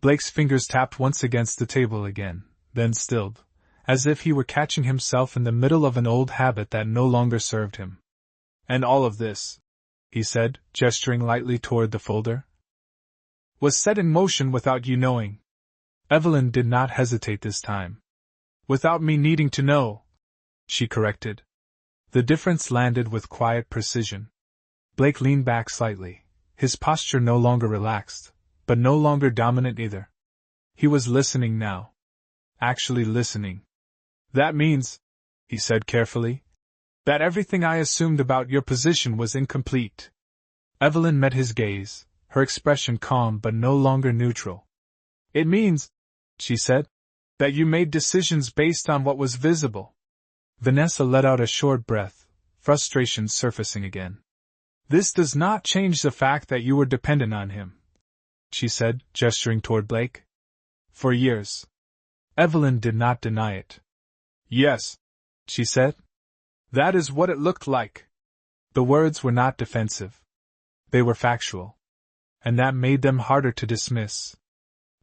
Blake's fingers tapped once against the table again, then stilled, as if he were catching himself in the middle of an old habit that no longer served him. And all of this, he said, gesturing lightly toward the folder, was set in motion without you knowing. Evelyn did not hesitate this time. Without me needing to know, she corrected. The difference landed with quiet precision. Blake leaned back slightly, his posture no longer relaxed, but no longer dominant either. He was listening now. Actually listening. That means, he said carefully, that everything I assumed about your position was incomplete. Evelyn met his gaze, her expression calm but no longer neutral. It means, she said, that you made decisions based on what was visible. Vanessa let out a short breath, frustration surfacing again. This does not change the fact that you were dependent on him, she said, gesturing toward Blake. For years. Evelyn did not deny it. Yes, she said. That is what it looked like. The words were not defensive. They were factual. And that made them harder to dismiss.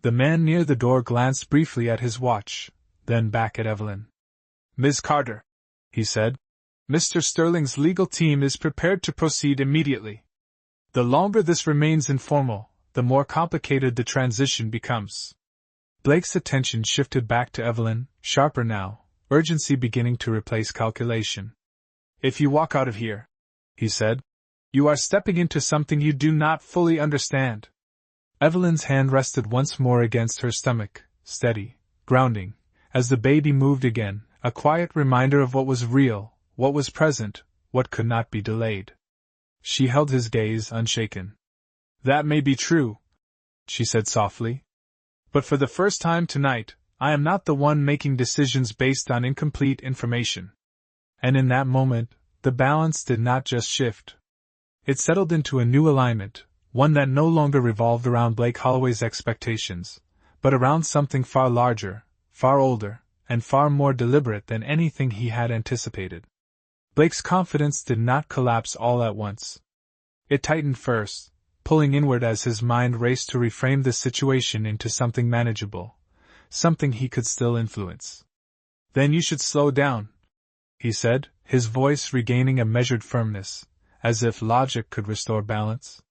The man near the door glanced briefly at his watch, then back at Evelyn. Ms. Carter, he said, Mr. Sterling's legal team is prepared to proceed immediately. The longer this remains informal, the more complicated the transition becomes. Blake's attention shifted back to Evelyn, sharper now, urgency beginning to replace calculation. If you walk out of here, he said, you are stepping into something you do not fully understand. Evelyn's hand rested once more against her stomach, steady, grounding, as the baby moved again, a quiet reminder of what was real, what was present, what could not be delayed. She held his gaze unshaken. That may be true, she said softly. But for the first time tonight, I am not the one making decisions based on incomplete information. And in that moment, the balance did not just shift. It settled into a new alignment, one that no longer revolved around Blake Holloway's expectations, but around something far larger, far older, and far more deliberate than anything he had anticipated. Blake's confidence did not collapse all at once. It tightened first, pulling inward as his mind raced to reframe the situation into something manageable, something he could still influence. Then you should slow down, he said, his voice regaining a measured firmness, as if logic could restore balance.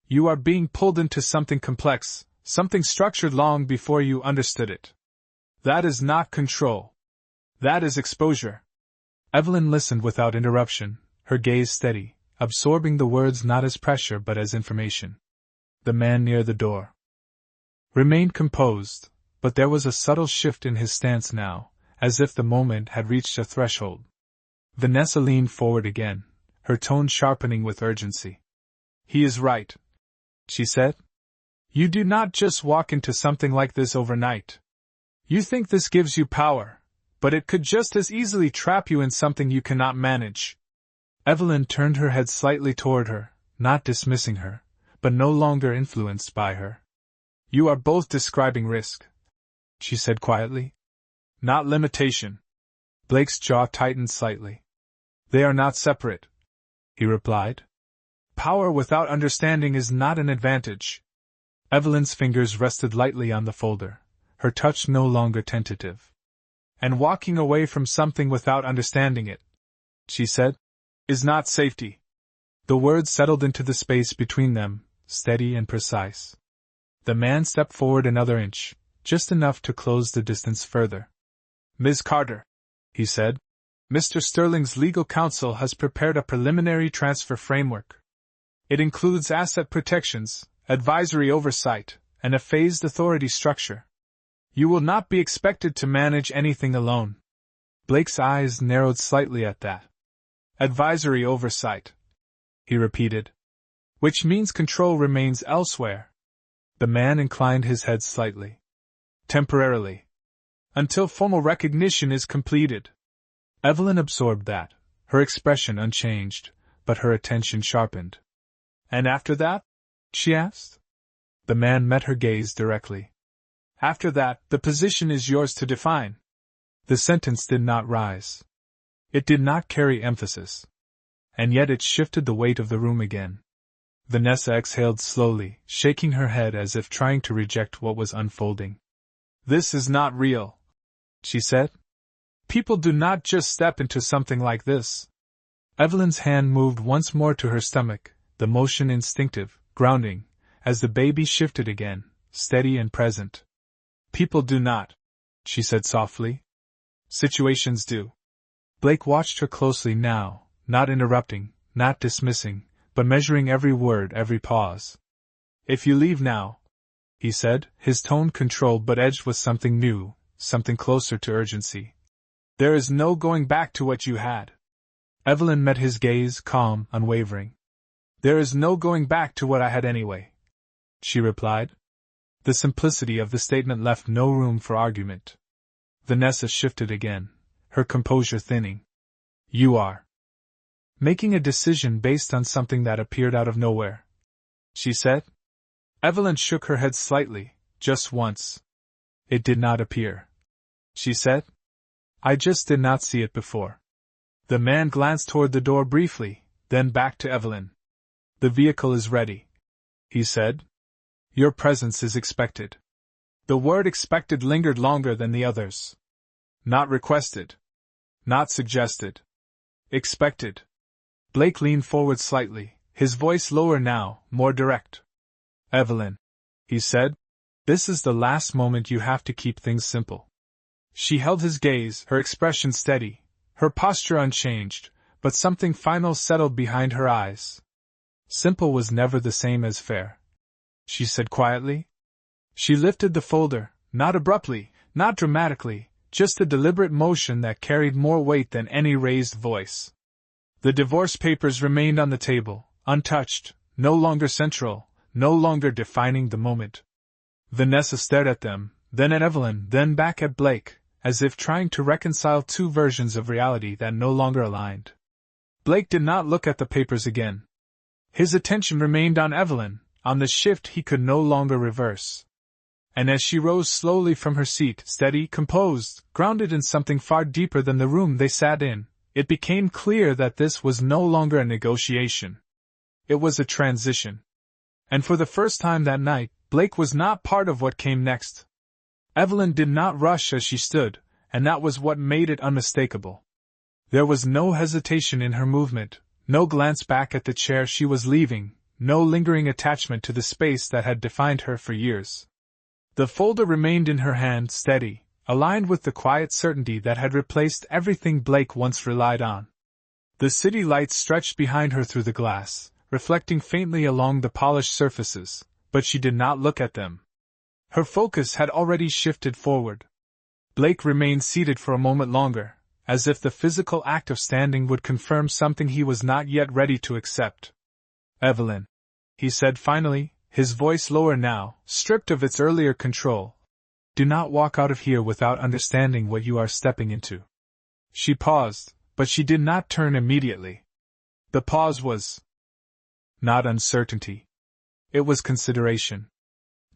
You are being pulled into something complex, something structured long before you understood it. That is not control. That is exposure. Evelyn listened without interruption, her gaze steady, absorbing the words not as pressure but as information. The man near the door remained composed, but there was a subtle shift in his stance now, as if the moment had reached a threshold. Vanessa leaned forward again, her tone sharpening with urgency. He is right, she said. You do not just walk into something like this overnight. You think this gives you power, but it could just as easily trap you in something you cannot manage. Evelyn turned her head slightly toward her, not dismissing her, but no longer influenced by her. You are both describing risk, she said quietly. Not limitation. Blake's jaw tightened slightly. They are not separate, he replied. Power without understanding is not an advantage. Evelyn's fingers rested lightly on the folder, her touch no longer tentative. And walking away from something without understanding it, she said, is not safety. The words settled into the space between them, steady and precise. The man stepped forward another inch, just enough to close the distance further. Ms. Carter, he said, Mr. Sterling's legal counsel has prepared a preliminary transfer framework. It includes asset protections, advisory oversight, and a phased authority structure. You will not be expected to manage anything alone. Blake's eyes narrowed slightly at that. Advisory oversight, he repeated. Which means control remains elsewhere. The man inclined his head slightly. Temporarily. Until formal recognition is completed. Evelyn absorbed that, her expression unchanged, but her attention sharpened. And after that? She asked. The man met her gaze directly. After that, the position is yours to define. The sentence did not rise. It did not carry emphasis. And yet it shifted the weight of the room again. Vanessa exhaled slowly, shaking her head as if trying to reject what was unfolding. This is not real, she said. People do not just step into something like this. Evelyn's hand moved once more to her stomach, the motion instinctive, grounding, as the baby shifted again, steady and present. People do not, she said softly. Situations do. Blake watched her closely now, not interrupting, not dismissing, but measuring every word, every pause. If you leave now, he said, his tone controlled but edged with something new, something closer to urgency. There is no going back to what you had. Evelyn met his gaze, calm, unwavering. There is no going back to what I had anyway, she replied. The simplicity of the statement left no room for argument. Vanessa shifted again, her composure thinning. You are making a decision based on something that appeared out of nowhere, she said. Evelyn shook her head slightly, just once. It did not appear, she said. I just did not see it before. The man glanced toward the door briefly, then back to Evelyn. The vehicle is ready, he said. Your presence is expected. The word expected lingered longer than the others. Not requested. Not suggested. Expected. Blake leaned forward slightly, his voice lower now, more direct. Evelyn, he said, this is the last moment you have to keep things simple. She held his gaze, her expression steady, her posture unchanged, but something final settled behind her eyes. Simple was never the same as fair, she said quietly. She lifted the folder, not abruptly, not dramatically, just a deliberate motion that carried more weight than any raised voice. The divorce papers remained on the table, untouched, no longer central, no longer defining the moment. Vanessa stared at them, then at Evelyn, then back at Blake, as if trying to reconcile two versions of reality that no longer aligned. Blake did not look at the papers again. His attention remained on Evelyn, on the shift he could no longer reverse. And as she rose slowly from her seat, steady, composed, grounded in something far deeper than the room they sat in, It became clear that this was no longer a negotiation. It was a transition. And for the first time that night, Blake was not part of what came next. Evelyn did not rush as she stood, and that was what made it unmistakable. There was no hesitation in her movement, no glance back at the chair she was leaving, no lingering attachment to the space that had defined her for years. The folder remained in her hand, steady, aligned with the quiet certainty that had replaced everything Blake once relied on. The city lights stretched behind her through the glass, reflecting faintly along the polished surfaces, but she did not look at them. Her focus had already shifted forward. Blake remained seated for a moment longer, as if the physical act of standing would confirm something he was not yet ready to accept. "Evelyn," he said finally, his voice lower now, stripped of its earlier control. "Do not walk out of here without understanding what you are stepping into." She paused, but she did not turn immediately. The pause was not uncertainty. It was consideration.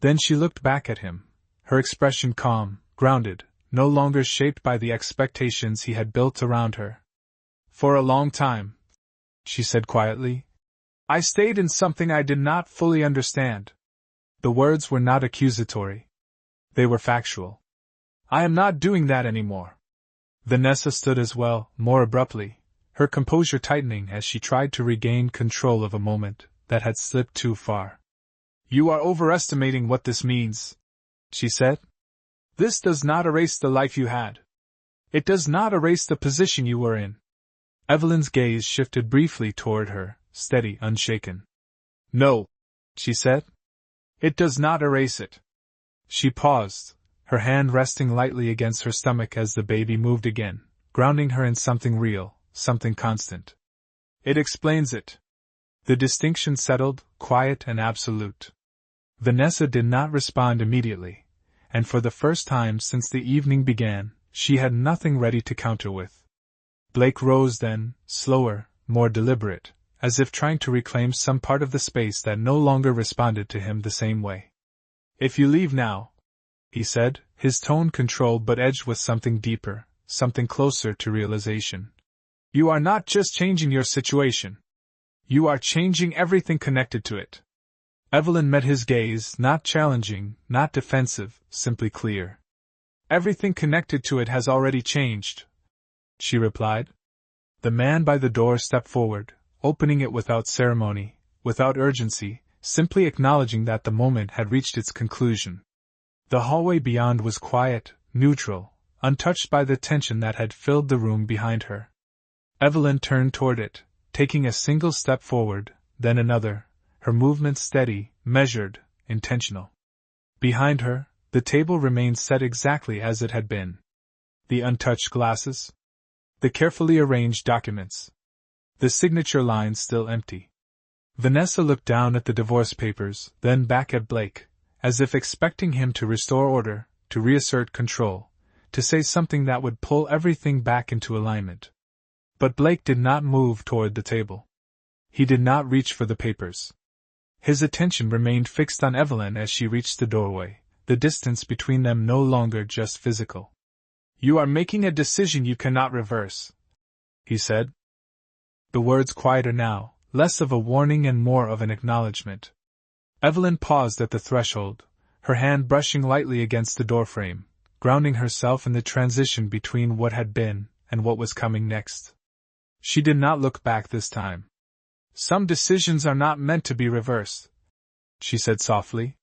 Then she looked back at him, her expression calm, grounded, no longer shaped by the expectations he had built around her. "For a long time," she said quietly, "I stayed in something I did not fully understand." The words were not accusatory. They were factual. "I am not doing that anymore." Vanessa stood as well, more abruptly, her composure tightening as she tried to regain control of a moment that had slipped too far. "You are overestimating what this means," she said. "This does not erase the life you had. It does not erase the position you were in." Evelyn's gaze shifted briefly toward her, steady, unshaken. "No," she said. "It does not erase it." She paused, her hand resting lightly against her stomach as the baby moved again, grounding her in something real, something constant. "It explains it." The distinction settled, quiet and absolute. Vanessa did not respond immediately, and for the first time since the evening began, she had nothing ready to counter with. Blake rose then, slower, more deliberate, as if trying to reclaim some part of the space that no longer responded to him the same way. "If you leave now," he said, his tone controlled but edged with something deeper, something closer to realization, "you are not just changing your situation. You are changing everything connected to it." Evelyn met his gaze, not challenging, not defensive, simply clear. "Everything connected to it has already changed," she replied. The man by the door stepped forward, opening it without ceremony, without urgency, simply acknowledging that the moment had reached its conclusion. The hallway beyond was quiet, neutral, untouched by the tension that had filled the room behind her. Evelyn turned toward it, taking a single step forward, then another, her movements steady, measured, intentional. Behind her, the table remained set exactly as it had been. The untouched glasses, the carefully arranged documents, the signature lines still empty. Vanessa looked down at the divorce papers, then back at Blake, as if expecting him to restore order, to reassert control, to say something that would pull everything back into alignment. But Blake did not move toward the table. He did not reach for the papers. His attention remained fixed on Evelyn as she reached the doorway, the distance between them no longer just physical. "You are making a decision you cannot reverse," he said. The words quieter now, less of a warning and more of an acknowledgement. Evelyn paused at the threshold, her hand brushing lightly against the doorframe, grounding herself in the transition between what had been and what was coming next. She did not look back this time. "Some decisions are not meant to be reversed," she said softly.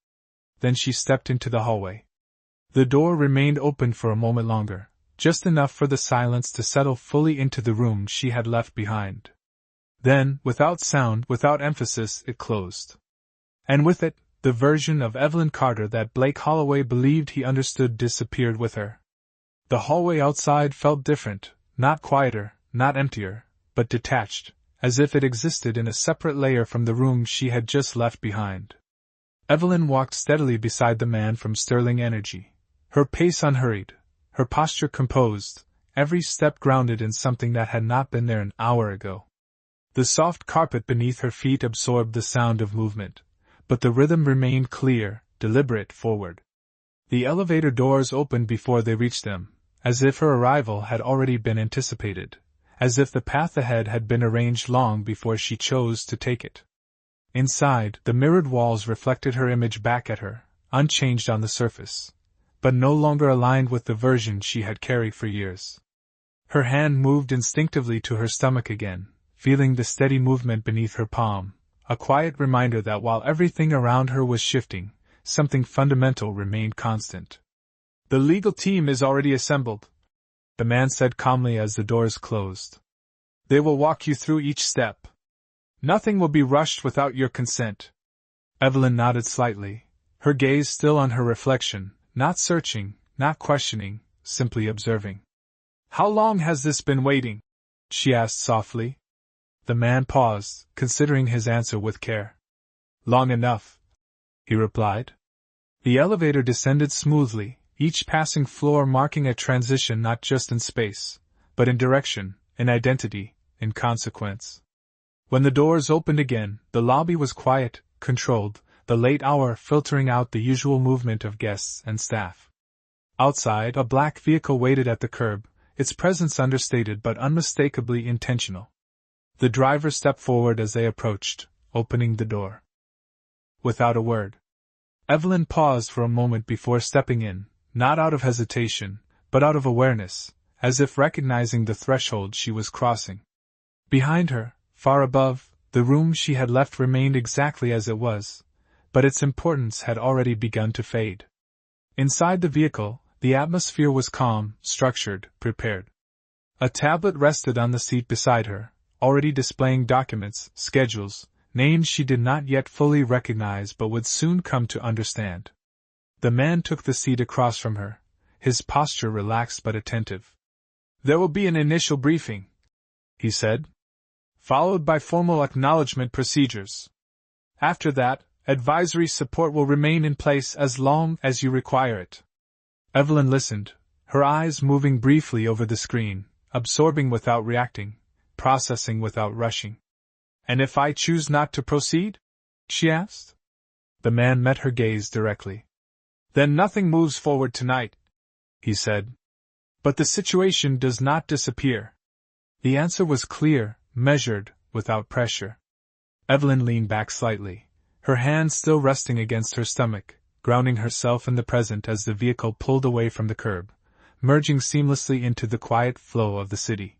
Then she stepped into the hallway. The door remained open for a moment longer, just enough for the silence to settle fully into the room she had left behind. Then, without sound, without emphasis, it closed. And with it, the version of Evelyn Carter that Blake Holloway believed he understood disappeared with her. The hallway outside felt different, not quieter, not emptier, but detached, as if it existed in a separate layer from the room she had just left behind. Evelyn walked steadily beside the man from sterling energy, her pace unhurried, her posture composed, every step grounded in something that had not been there an hour ago. The soft carpet beneath her feet absorbed the sound of movement, but the rhythm remained clear, deliberate, forward. The elevator doors opened before they reached them, as if her arrival had already been anticipated, as if the path ahead had been arranged long before she chose to take it. Inside, the mirrored walls reflected her image back at her, unchanged on the surface, but no longer aligned with the version she had carried for years. Her hand moved instinctively to her stomach again, feeling the steady movement beneath her palm, a quiet reminder that while everything around her was shifting, something fundamental remained constant. "The legal team is already assembled," the man said calmly as the doors closed. "They will walk you through each step. Nothing will be rushed without your consent." Evelyn nodded slightly, her gaze still on her reflection, not searching, not questioning, simply observing. "How long has this been waiting?" she asked softly. The man paused, considering his answer with care. "Long enough," he replied. The elevator descended smoothly, each passing floor marking a transition not just in space, but in direction, in identity, in consequence. When the doors opened again, the lobby was quiet, controlled, the late hour filtering out the usual movement of guests and staff. Outside, a black vehicle waited at the curb, its presence understated but unmistakably intentional. The driver stepped forward as they approached, opening the door. Without a word, Evelyn paused for a moment before stepping in, not out of hesitation, but out of awareness, as if recognizing the threshold she was crossing. Behind her, far above, the room she had left remained exactly as it was, but its importance had already begun to fade. Inside the vehicle, the atmosphere was calm, structured, prepared. A tablet rested on the seat beside her, already displaying documents, schedules, names she did not yet fully recognize but would soon come to understand. The man took the seat across from her, his posture relaxed but attentive. "There will be an initial briefing," he said, "followed by formal acknowledgement procedures. After that, advisory support will remain in place as long as you require it." Evelyn listened, her eyes moving briefly over the screen, absorbing without reacting, processing without rushing. "And if I choose not to proceed?" she asked. The man met her gaze directly. "Then nothing moves forward tonight," he said. "But the situation does not disappear." The answer was clear, measured, without pressure. Evelyn leaned back slightly, her hand still resting against her stomach, grounding herself in the present as the vehicle pulled away from the curb, merging seamlessly into the quiet flow of the city.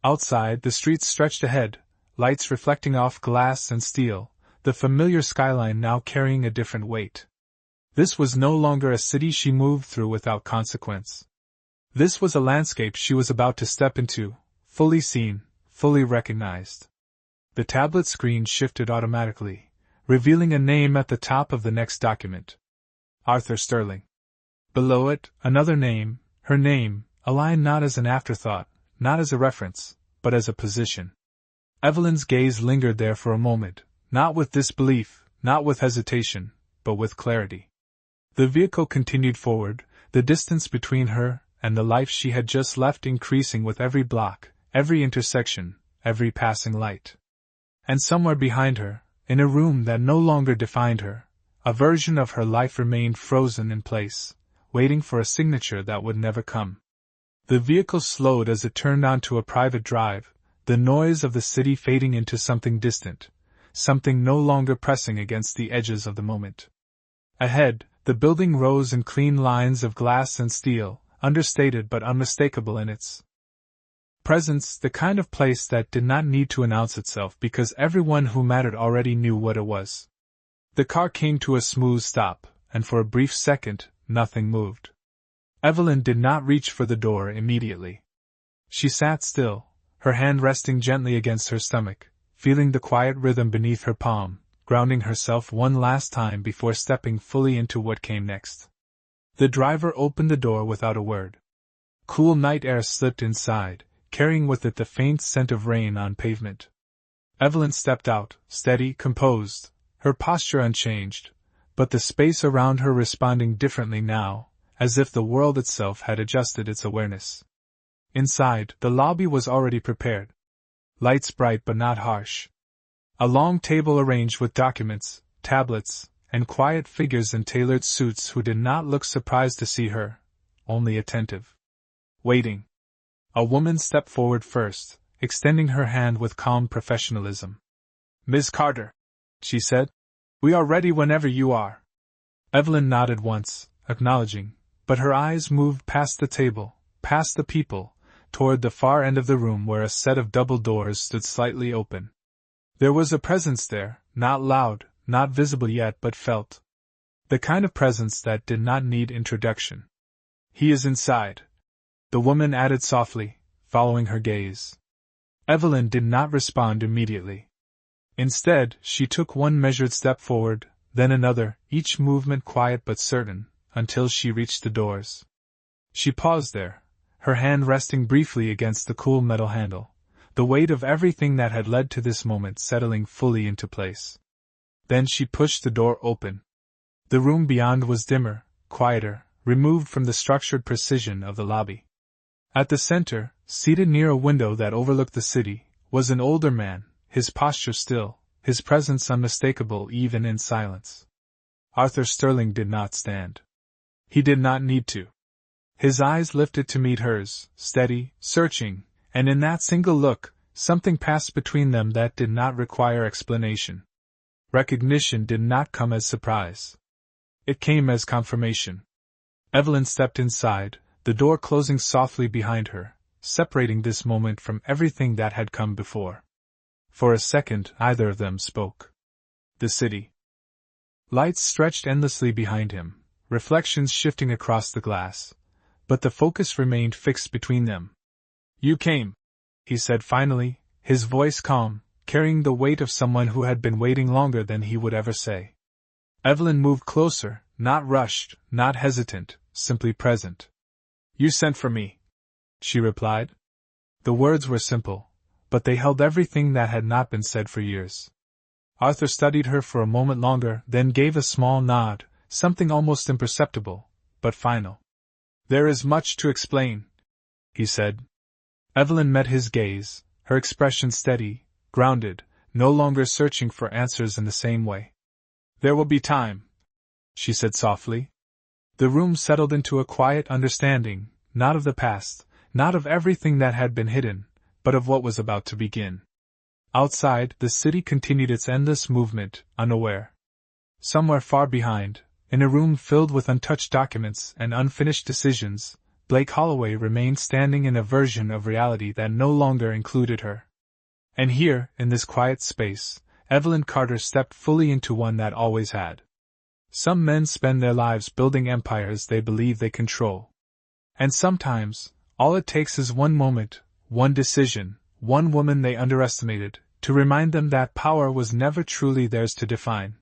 Outside, the streets stretched ahead, lights reflecting off glass and steel, the familiar skyline now carrying a different weight. This was no longer a city she moved through without consequence. This was a landscape she was about to step into, fully seen, fully recognized. The tablet screen shifted automatically, revealing a name at the top of the next document. Arthur Sterling. Below it, another name, her name, aligned not as an afterthought, not as a reference, but as a position. Evelyn's gaze lingered there for a moment, not with disbelief, not with hesitation, but with clarity. The vehicle continued forward, the distance between her and the life she had just left increasing with every block, every intersection, every passing light. And somewhere behind her, in a room that no longer defined her, a version of her life remained frozen in place, waiting for a signature that would never come. The vehicle slowed as it turned onto a private drive, the noise of the city fading into something distant, something no longer pressing against the edges of the moment. Ahead, the building rose in clean lines of glass and steel, understated but unmistakable in its presence, the kind of place that did not need to announce itself because everyone who mattered already knew what it was. The car came to a smooth stop, and for a brief second, nothing moved. Evelyn did not reach for the door immediately. She sat still, her hand resting gently against her stomach, feeling the quiet rhythm beneath her palm, grounding herself one last time before stepping fully into what came next. The driver opened the door without a word. Cool night air slipped inside, carrying with it the faint scent of rain on pavement. Evelyn stepped out, steady, composed, her posture unchanged, but the space around her responding differently now, as if the world itself had adjusted its awareness. Inside, the lobby was already prepared. Lights bright but not harsh. A long table arranged with documents, tablets, and quiet figures in tailored suits who did not look surprised to see her, only attentive. Waiting. A woman stepped forward first, extending her hand with calm professionalism. "Miss Carter," she said, "we are ready whenever you are." Evelyn nodded once, acknowledging, but her eyes moved past the table, past the people, toward the far end of the room where a set of double doors stood slightly open. There was a presence there, not loud, not visible yet but felt. The kind of presence that did not need introduction. "He is inside," the woman added softly, following her gaze. Evelyn did not respond immediately. Instead, she took one measured step forward, then another, each movement quiet but certain, until she reached the doors. She paused there, her hand resting briefly against the cool metal handle, the weight of everything that had led to this moment settling fully into place. Then she pushed the door open. The room beyond was dimmer, quieter, removed from the structured precision of the lobby. At the center, seated near a window that overlooked the city, was an older man, his posture still, his presence unmistakable even in silence. Arthur Sterling did not stand. He did not need to. His eyes lifted to meet hers, steady, searching, and in that single look, something passed between them that did not require explanation. Recognition did not come as surprise. It came as confirmation. Evelyn stepped inside, the door closing softly behind her, separating this moment from everything that had come before. For a second, neither of them spoke. The city. Lights stretched endlessly behind him, reflections shifting across the glass, but the focus remained fixed between them. "You came," he said finally, his voice calm, carrying the weight of someone who had been waiting longer than he would ever say. Evelyn moved closer, not rushed, not hesitant, simply present. "You sent for me," she replied. The words were simple, but they held everything that had not been said for years. Arthur studied her for a moment longer, then gave a small nod, something almost imperceptible, but final. "There is much to explain," he said. Evelyn met his gaze, her expression steady, grounded, no longer searching for answers in the same way. "There will be time," she said softly. The room settled into a quiet understanding, not of the past, not of everything that had been hidden, but of what was about to begin. Outside, the city continued its endless movement, unaware. Somewhere far behind, in a room filled with untouched documents and unfinished decisions, Blake Holloway remained standing in a version of reality that no longer included her. And here, in this quiet space, Evelyn Carter stepped fully into one that always had. Some men spend their lives building empires they believe they control. And sometimes, all it takes is one moment, one decision, one woman they underestimated, to remind them that power was never truly theirs to define.